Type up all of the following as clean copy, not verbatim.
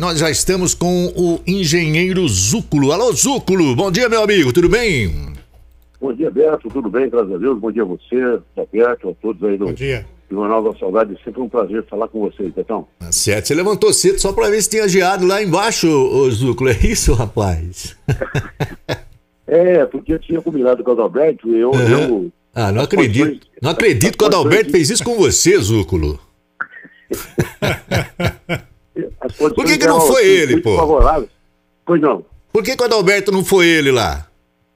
Nós já estamos com o engenheiro Zúculo. Alô, Zúculo, bom dia, meu amigo, tudo bem? Bom dia, Beto, tudo bem, graças a Deus. Bom dia a você, Beto, a todos aí do Jornal da Saudade. Sempre um prazer falar com vocês, Betão. Certo, você levantou cedo só para ver se tinha geado lá embaixo, ô Zúculo, é isso, rapaz? Porque eu tinha combinado com o Adalberto e eu... não acredito. Não acredito que o Adalberto fez isso com você, Zúculo. Por que não foi ele, pô? Pois não. Por que o Adalberto não foi ele lá?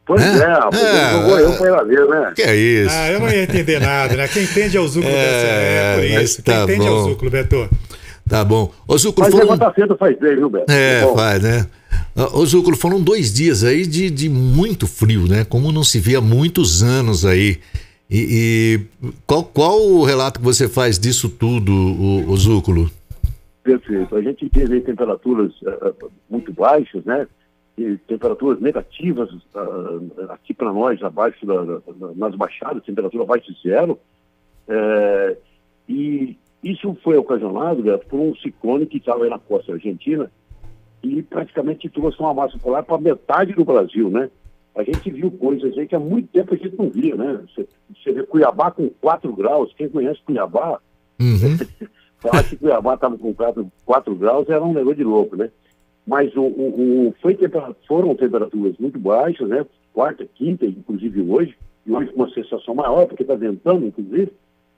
Pois rapaz, eu pra ela ver, né? Que é isso? Eu não ia entender nada, né? Quem entende é o Zúculo por isso. Quem entende é o Zúculo, Beto. Tá bom. Ô, Zúculo, mas levantar cedo faz bem, viu, Beto? Faz, né? Ô, Zúculo, foram 2 dias aí de muito frio, né? Como não se via há muitos anos aí. E qual o relato que você faz disso tudo, o Zúculo? Perfeito. A gente teve temperaturas muito baixas, né? E temperaturas negativas aqui para nós, abaixo nas baixadas, temperatura abaixo de zero. E isso foi ocasionado, Beto, por um ciclone que estava aí na costa argentina e praticamente trouxe uma massa polar para metade do Brasil, né? A gente viu coisas aí que há muito tempo a gente não via, né? Você vê Cuiabá com 4 graus, quem conhece Cuiabá, falar que Cuiabá estava com 4 graus era um negócio de louco, né? Mas foram temperaturas muito baixas, né? Quarta, quinta, inclusive hoje, e hoje com uma sensação maior, porque está ventando, inclusive,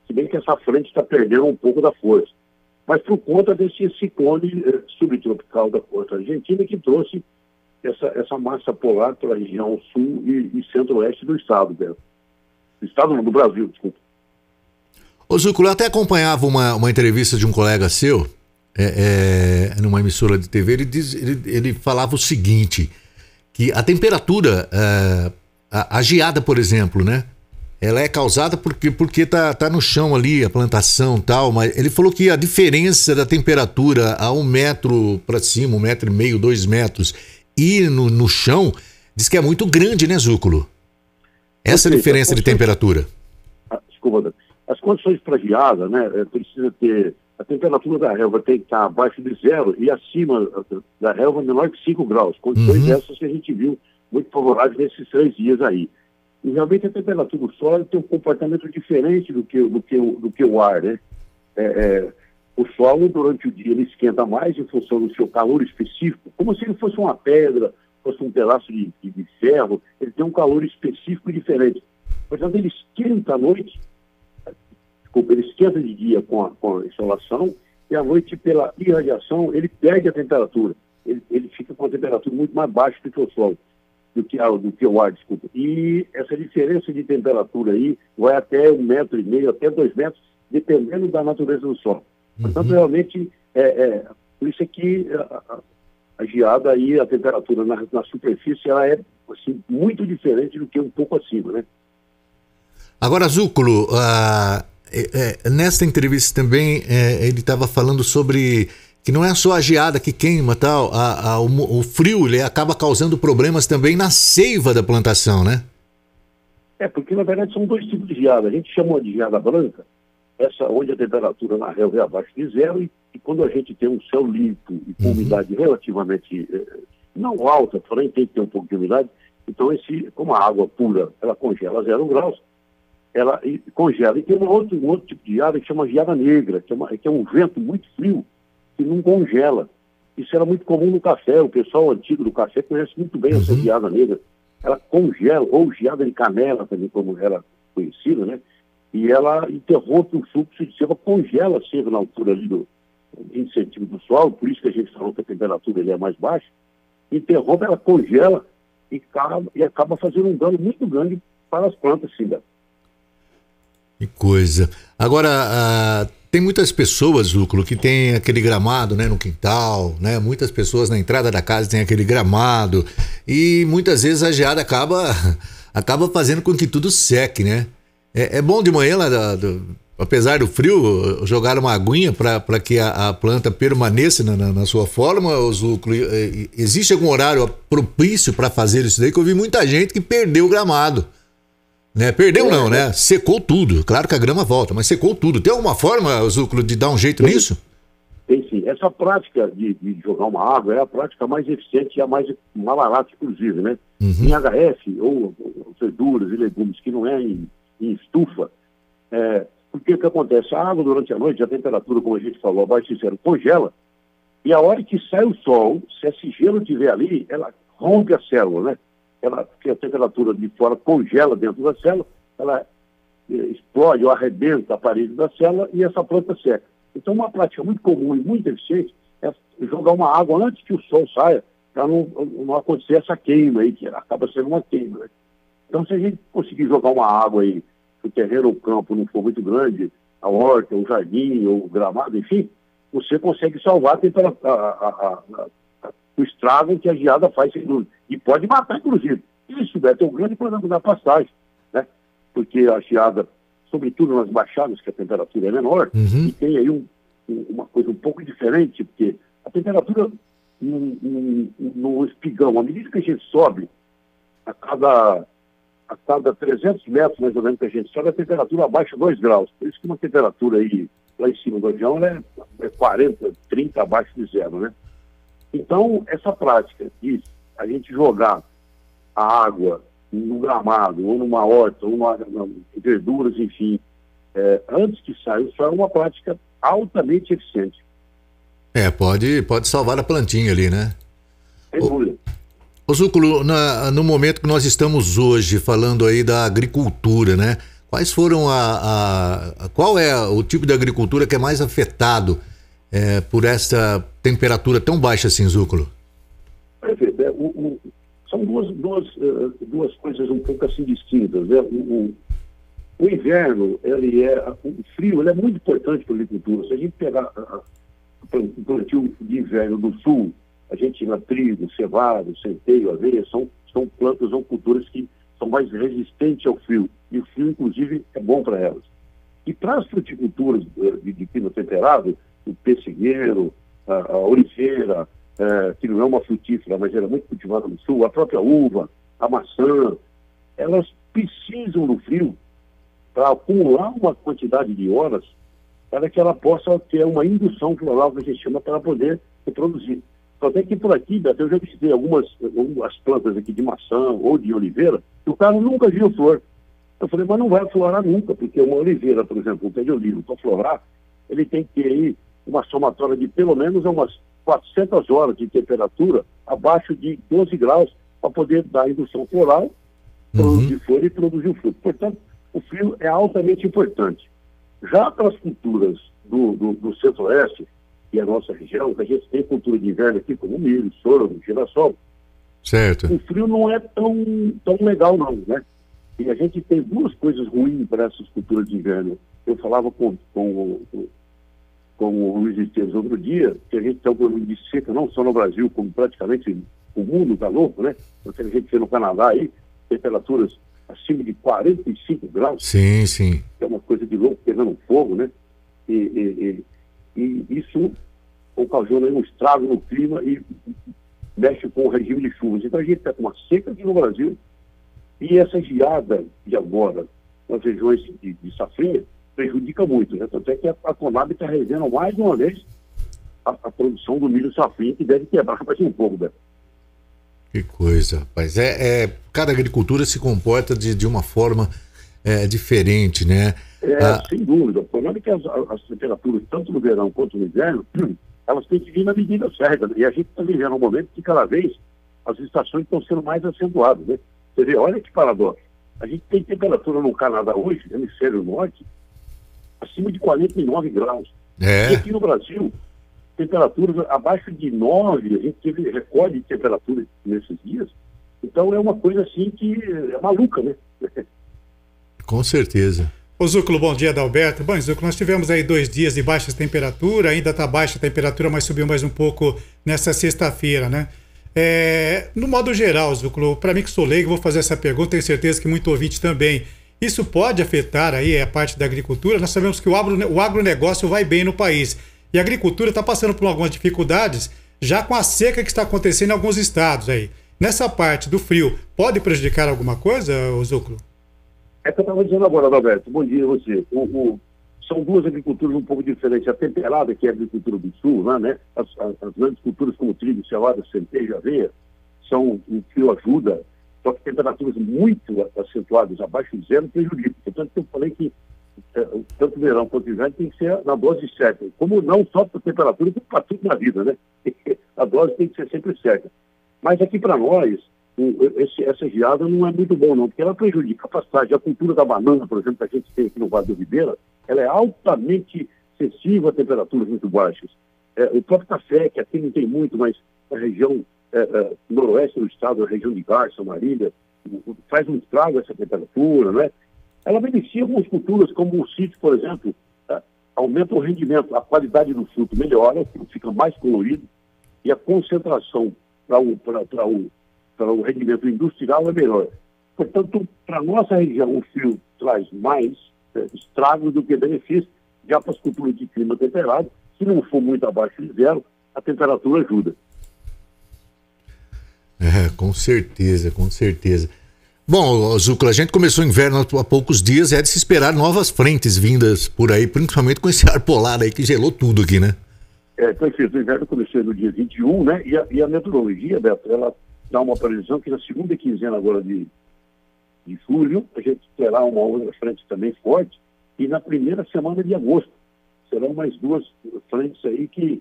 se bem que essa frente está perdendo um pouco da força. Mas por conta desse ciclone subtropical da costa argentina que trouxe essa massa polar para a região sul e centro-oeste do estado, Beto. Do Brasil, desculpa. Ô Zúculo, eu até acompanhava uma entrevista de um colega seu, numa emissora de TV, ele falava o seguinte, que a temperatura, a geada, por exemplo, né? Ela é causada porque tá no chão ali, a plantação e tal, mas ele falou que a diferença da temperatura a 1 metro para cima, 1,5 metro, 2 metros, e no chão, diz que é muito grande, né, Zúculo? Essa diferença de temperatura. Desculpa, as condições para geada, né, precisa ter... A temperatura da relva tem que estar abaixo de zero e acima da relva menor que 5 graus. Condições essas que a gente viu muito favoráveis nesses 3 dias aí. E realmente a temperatura do solo tem um comportamento diferente do que o ar, né? O solo, durante o dia, ele esquenta mais em função do seu calor específico, como se ele fosse uma pedra, fosse um pedaço de ferro, ele tem um calor específico e diferente. Portanto, ele esquenta à noite, ele esquenta de dia com a insolação, e à noite, pela irradiação, ele perde a temperatura. Ele fica com a temperatura muito mais baixa do que o solo, do que o ar, desculpa. E essa diferença de temperatura aí vai até 1,5 metro, até 2 metros, dependendo da natureza do solo. Portanto, realmente, por isso é que a geada aí, a temperatura na superfície, ela é assim, muito diferente do que um pouco acima, né? Agora, Zúculo, nesta entrevista também, ele estava falando sobre que não é só a geada que queima, tal, o frio ele acaba causando problemas também na seiva da plantação, né? Porque na verdade são 2 tipos de geada. A gente chama de geada branca, essa onde a temperatura na relva é abaixo de zero, e quando a gente tem um céu limpo e com umidade relativamente não alta, porém tem que ter um pouco de umidade, então como a água pura ela congela a 0 graus, ela congela. E tem um outro tipo de geada que chama geada negra, que é um vento muito frio que não congela. Isso era muito comum no café, o pessoal antigo do café conhece muito bem essa geada negra. Ela congela, ou geada de canela também, como era conhecida, né? E ela interrompe o fluxo de seiva, congela a seiva na altura ali do 20 centímetros do solo, por isso que a gente falou que a temperatura ali é mais baixa. Interrompe, ela congela e acaba fazendo um dano muito grande para as plantas, sim, Beto. Que coisa. Agora, tem muitas pessoas, Zúculo, que tem aquele gramado, né, no quintal, né? Muitas pessoas na entrada da casa tem aquele gramado e muitas vezes a geada acaba fazendo com que tudo seque, né? É bom de manhã, apesar do frio, jogar uma aguinha para que a planta permaneça na sua forma, Zúculo. Existe algum horário propício para fazer isso daí? Que eu vi muita gente que perdeu o gramado. Né? Perdeu não, né? Secou tudo. Claro que a grama volta, mas secou tudo. Tem alguma forma, Zúculo, de dar um jeito nisso? Tem sim. Essa prática de jogar uma água é a prática mais eficiente e a mais barata, inclusive, né? Em HF, ou verduras e legumes, que não é em estufa, porque o que acontece? A água durante a noite, a temperatura, como a gente falou, abaixo de zero, congela, e a hora que sai o sol, se esse gelo estiver ali, ela rompe a célula, né? Porque a temperatura de fora congela dentro da célula, ela explode ou arrebenta a parede da célula e essa planta seca. Então, uma prática muito comum e muito eficiente é jogar uma água antes que o sol saia, para não acontecer essa queima aí, que acaba sendo uma queima, né? Então, se a gente conseguir jogar uma água aí, se o terreno ou o campo não for muito grande, a horta, o jardim, ou o gramado, enfim, você consegue salvar o estrago que a geada faz, sem dúvida. E pode matar, inclusive. E se tiver tão grande, pode dar pastagem, né? Porque a geada, sobretudo nas baixadas, que a temperatura é menor, e tem aí uma coisa um pouco diferente, porque a temperatura no espigão, à medida que a gente sobe, a cada 300 metros, mais ou menos, que a gente sobe, a temperatura abaixa 2 graus. Por isso que uma temperatura aí, lá em cima do avião, é 40, 30 abaixo de zero, né? Então, essa prática de a gente jogar a água no gramado, ou numa horta, ou em verduras, enfim, antes que saia o sol, é uma prática altamente eficiente. Pode salvar a plantinha ali, né? Sem dúvida. Ô Zúculo, no momento que nós estamos hoje falando aí da agricultura, né? Quais foram qual é o tipo de agricultura que é mais afetado por essa temperatura tão baixa assim, Zúculo? Perfeito. São duas coisas um pouco assim distintas, né? O inverno, o frio, ele é muito importante para a agricultura. Se a gente pegar o plantio de inverno do sul, a gente tinha trigo, cevada, centeio, aveia, são plantas ou culturas que são mais resistentes ao frio. E o frio, inclusive, é bom para elas. E para as fruticulturas de clima temperado, o pessigueiro, a oliveira, que não é uma frutífera, mas era muito cultivada no sul, a própria uva, a maçã, elas precisam do frio para acumular uma quantidade de horas para que ela possa ter uma indução floral, que a gente chama, para poder reproduzir. Só tem que por aqui, Beto, eu já visitei algumas plantas aqui de maçã ou de oliveira, e o cara nunca viu flor. Eu falei, mas não vai florar nunca, porque uma oliveira, por exemplo, um pé de olivo, para florar, ele tem que ter aí uma somatória de pelo menos umas 400 horas de temperatura abaixo de 12 graus para poder dar indução floral, produzir flor e produzir o fruto. Portanto, o frio é altamente importante. Já para as culturas do centro-oeste, que é a nossa região, que a gente tem cultura de inverno aqui, como milho, sorgo, girassol, certo. O frio não é tão legal não, né? E a gente tem duas coisas ruins para essas culturas de inverno. Eu falava com o Luiz Esteves outro dia, que a gente tem um problema de seca, não só no Brasil, como praticamente o mundo está louco, né? Porque a gente vê no Canadá aí, temperaturas acima de 45 graus. Sim, sim. Que é uma coisa de louco, pegando fogo, né? E isso ocasiona um estrago no clima e mexe com o regime de chuvas. Então a gente está com uma seca aqui no Brasil e essa geada de agora nas regiões de safrinha prejudica muito, né? Tanto é que a Conab está revendo mais de uma vez a produção do milho safrinha, que deve quebrar mais um pouco, Beto. Que coisa, rapaz. Cada agricultura se comporta de uma forma diferente, né? Sem dúvida. O problema é que as temperaturas, tanto no verão quanto no inverno, elas têm que vir na medida certa. E a gente está vivendo um momento que cada vez as estações estão sendo mais acentuadas, né? Você vê, olha que paradoxo. A gente tem temperatura no Canadá hoje, no hemisfério norte, acima de 49 graus. E aqui no Brasil, temperaturas abaixo de 9, a gente teve recorde de temperatura nesses dias. Então é uma coisa assim que é maluca, né? Com certeza. Ô Zúculo, bom dia, Adalberto. Bom, Zúculo, nós tivemos aí 2 dias de baixa temperatura, ainda está baixa a temperatura, mas subiu mais um pouco nessa sexta-feira, né? No modo geral, Zúculo, para mim que sou leigo, vou fazer essa pergunta, tenho certeza que muito ouvinte também. Isso pode afetar aí a parte da agricultura? Nós sabemos que o agronegócio vai bem no país e a agricultura está passando por algumas dificuldades, já com a seca que está acontecendo em alguns estados aí. Nessa parte do frio, pode prejudicar alguma coisa, Zúculo? É que eu estava dizendo agora, Roberto, bom dia a você. são duas agriculturas um pouco diferentes. A temperada, que é a agricultura do sul, né? As grandes culturas como trigo, cevada, centeio, aveia, o frio ajuda, só que temperaturas muito acentuadas, abaixo de zero, prejudicam. Portanto, eu falei que tanto verão quanto inverno tem que ser na dose certa. Como não só para a temperatura, como para tudo na vida, né? A dose tem que ser sempre certa. Mas aqui para nós, essa geada não é muito bom, não, porque ela prejudica a pastagem. A cultura da banana, por exemplo, que a gente tem aqui no Vale do Ribeira, ela é altamente sensível a temperaturas muito baixas. O próprio café, que aqui não tem muito, mas a região noroeste do estado, a região de Garça, Marília, faz um estrago essa temperatura, né? Ela beneficia algumas culturas, como o sítio, por exemplo, aumenta o rendimento, a qualidade do fruto melhora, o fruto fica mais colorido e a concentração para o rendimento industrial é melhor. Portanto, para a nossa região, o frio traz mais estragos do que benefícios. Já para as culturas de clima temperado, se não for muito abaixo de zero, a temperatura ajuda. Com certeza, com certeza. Bom, Zúcula, a gente começou o inverno há poucos dias, é de se esperar novas frentes vindas por aí, principalmente com esse ar polar aí que gelou tudo aqui, né? Perfeito. O inverno começou no dia 21, né? E a meteorologia, Beto, ela dá uma previsão que na segunda quinzena agora de julho, a gente terá uma outra frente também forte, e na primeira semana de agosto serão mais duas frentes aí que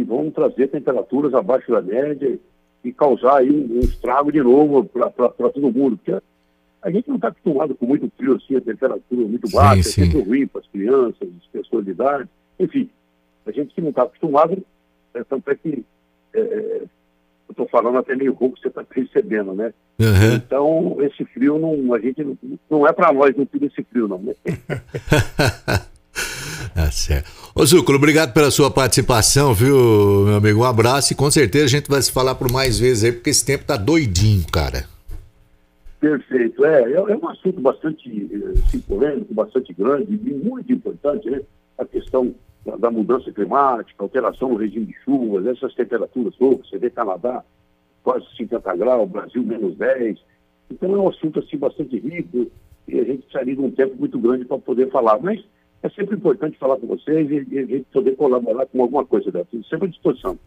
vão trazer temperaturas abaixo da média e causar aí um estrago de novo para todo mundo, porque a gente não está acostumado com muito frio assim, a temperatura muito baixa, é sempre ruim para as crianças, as pessoas de idade, enfim, a gente que não está acostumado, tanto é que eu estou falando até meio rouco, você está percebendo, né? Uhum. Então, esse frio, a gente não é para nós não ter esse frio, não, né? Tá certo. Ô Zúcula, obrigado pela sua participação, viu, meu amigo? Um abraço e com certeza a gente vai se falar por mais vezes aí, porque esse tempo tá doidinho, cara. Perfeito. É um assunto bastante polêmico, bastante grande e muito importante, né? A questão da mudança climática, alteração no regime de chuvas, essas temperaturas loucas, você vê Canadá, quase 50 graus, Brasil menos 10. Então é um assunto assim bastante rico e a gente precisaria de um tempo muito grande para poder falar. Mas é sempre importante falar com vocês e a gente poder colaborar com alguma coisa dessa. Sempre à disposição.